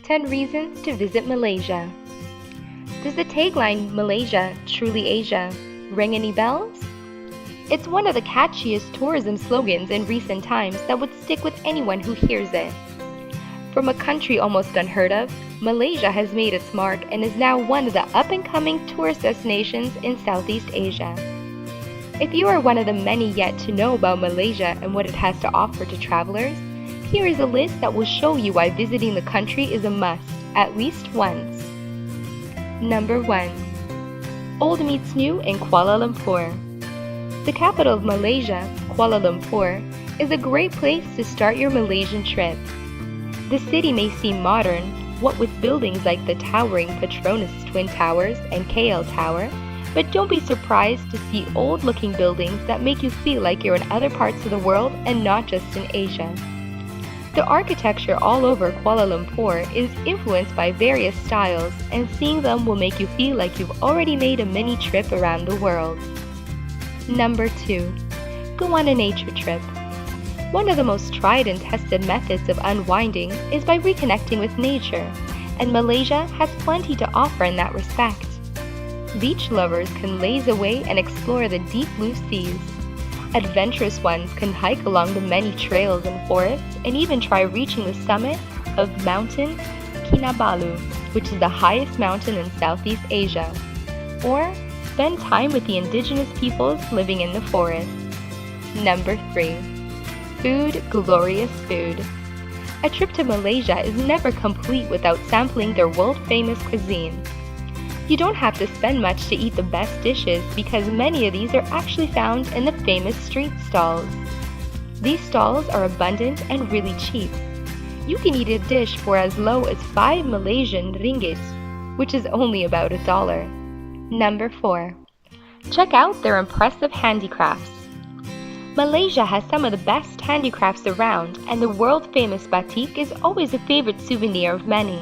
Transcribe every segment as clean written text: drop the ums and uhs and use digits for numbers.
10 Reasons to Visit Malaysia. Does the tagline, Malaysia, Truly Asia, ring any bells? It's one of the catchiest tourism slogans in recent times that would stick with anyone who hears it. From a country almost unheard of, Malaysia has made its mark and is now one of the up-and-coming tourist destinations in Southeast Asia. If you are one of the many yet to know about Malaysia and what it has to offer to travelers, here is a list that will show you why visiting the country is a must, at least once. Number 1. Old meets new in Kuala Lumpur. The capital of Malaysia, Kuala Lumpur, is a great place to start your Malaysian trip. The city may seem modern, what with buildings like the towering Petronas Twin Towers and KL Tower, but don't be surprised to see old-looking buildings that make you feel like you're in other parts of the world and not just in Asia. The architecture all over Kuala Lumpur is influenced by various styles, and seeing them will make you feel like you've already made a mini trip around the world. Number 2. Go on a nature trip. One of the most tried and tested methods of unwinding is by reconnecting with nature, and Malaysia has plenty to offer in that respect. Beach lovers can laze away and explore the deep blue seas. Adventurous ones can hike along the many trails and forests and even try reaching the summit of Mountain Kinabalu, which is the highest mountain in Southeast Asia. Or spend time with the indigenous peoples living in the forest. Number 3. Food, glorious food. A trip to Malaysia is never complete without sampling their world-famous cuisine. You don't have to spend much to eat the best dishes because many of these are actually found in the famous street stalls. These stalls are abundant and really cheap. You can eat a dish for as low as 5 Malaysian ringgit, which is only about $1. Number 4. Check out their impressive handicrafts. Malaysia has some of the best handicrafts around, and the world-famous batik is always a favorite souvenir of many.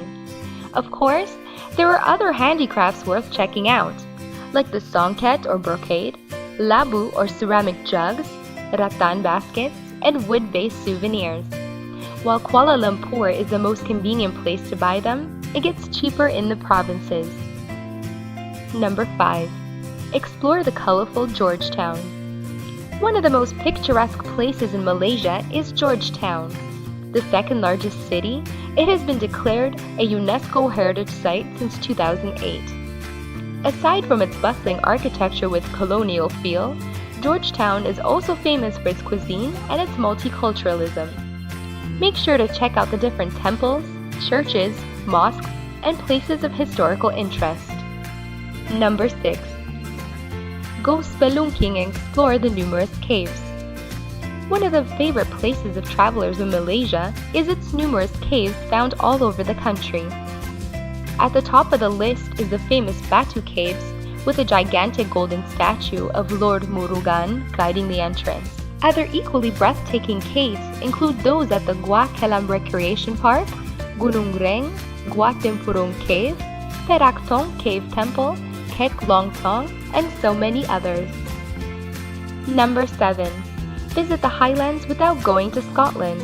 Of course, there are other handicrafts worth checking out, like the songket or brocade, labu or ceramic jugs, rattan baskets, and wood-based souvenirs. While Kuala Lumpur is the most convenient place to buy them, it gets cheaper in the provinces. Number 5. Explore the colorful Georgetown. One of the most picturesque places in Malaysia is Georgetown. The second largest city, it has been declared a UNESCO Heritage Site since 2008. Aside from its bustling architecture with colonial feel, Georgetown is also famous for its cuisine and its multiculturalism. Make sure to check out the different temples, churches, mosques, and places of historical interest. Number 6. Go spelunking and explore the numerous caves. One of the favorite places of travelers in Malaysia is its numerous caves found all over the country. At the top of the list is the famous Batu Caves, with a gigantic golden statue of Lord Murugan guiding the entrance. Other equally breathtaking caves include those at the Gua Kelam Recreation Park, Gunung Reng, Gua Tempurung Cave, Perak Tong Cave Temple, Kek Long Tong, and so many others. Number 7. Visit the highlands without going to Scotland.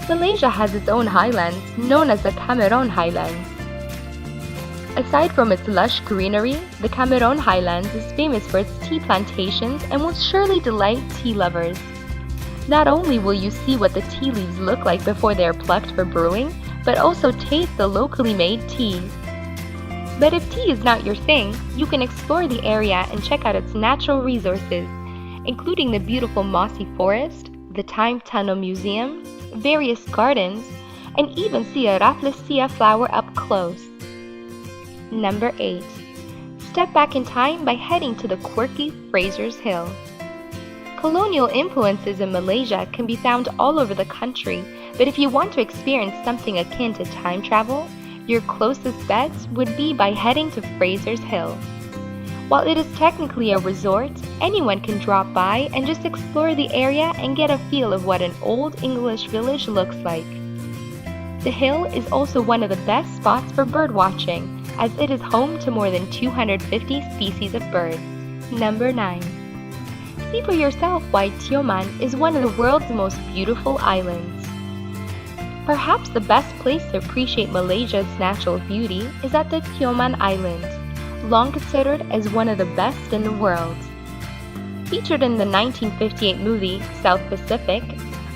Malaysia has its own highlands, known as the Cameron Highlands. Aside from its lush greenery, the Cameron Highlands is famous for its tea plantations and will surely delight tea lovers. Not only will you see what the tea leaves look like before they are plucked for brewing, but also taste the locally made tea. But if tea is not your thing, you can explore the area and check out its natural resources, including the beautiful mossy forest, the Time Tunnel Museum, various gardens, and even see a Rafflesia flower up close. Number 8. Step back in time by heading to the quirky Fraser's Hill. Colonial influences in Malaysia can be found all over the country, but if you want to experience something akin to time travel, your closest bets would be by heading to Fraser's Hill. While it is technically a resort, anyone can drop by and just explore the area and get a feel of what an old English village looks like. The hill is also one of the best spots for bird watching, as it is home to more than 250 species of birds. Number 9. See for yourself why Tioman is one of the world's most beautiful islands. Perhaps the best place to appreciate Malaysia's natural beauty is at the Tioman Island, long considered as one of the best in the world. Featured in the 1958 movie South Pacific,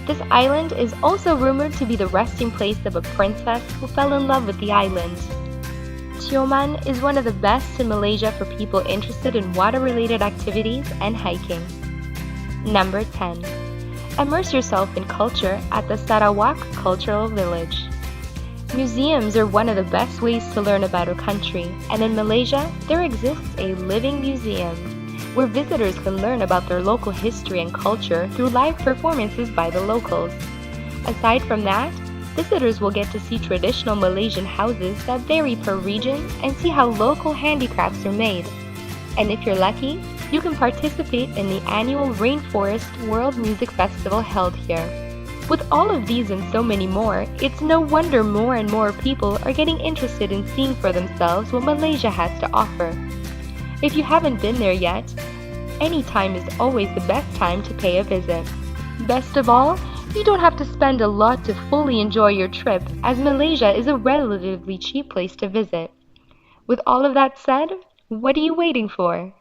this island is also rumored to be the resting place of a princess who fell in love with the island. Tioman is one of the best in Malaysia for people interested in water-related activities and hiking. Number 10. Immerse yourself in culture at the Sarawak Cultural Village. Museums are one of the best ways to learn about a country, and in Malaysia, there exists a living museum, where visitors can learn about their local history and culture through live performances by the locals. Aside from that, visitors will get to see traditional Malaysian houses that vary per region and see how local handicrafts are made. And if you're lucky, you can participate in the annual Rainforest World Music Festival held here. With all of these and so many more, it's no wonder more and more people are getting interested in seeing for themselves what Malaysia has to offer. If you haven't been there yet, any time is always the best time to pay a visit. Best of all, you don't have to spend a lot to fully enjoy your trip, as Malaysia is a relatively cheap place to visit. With all of that said, what are you waiting for?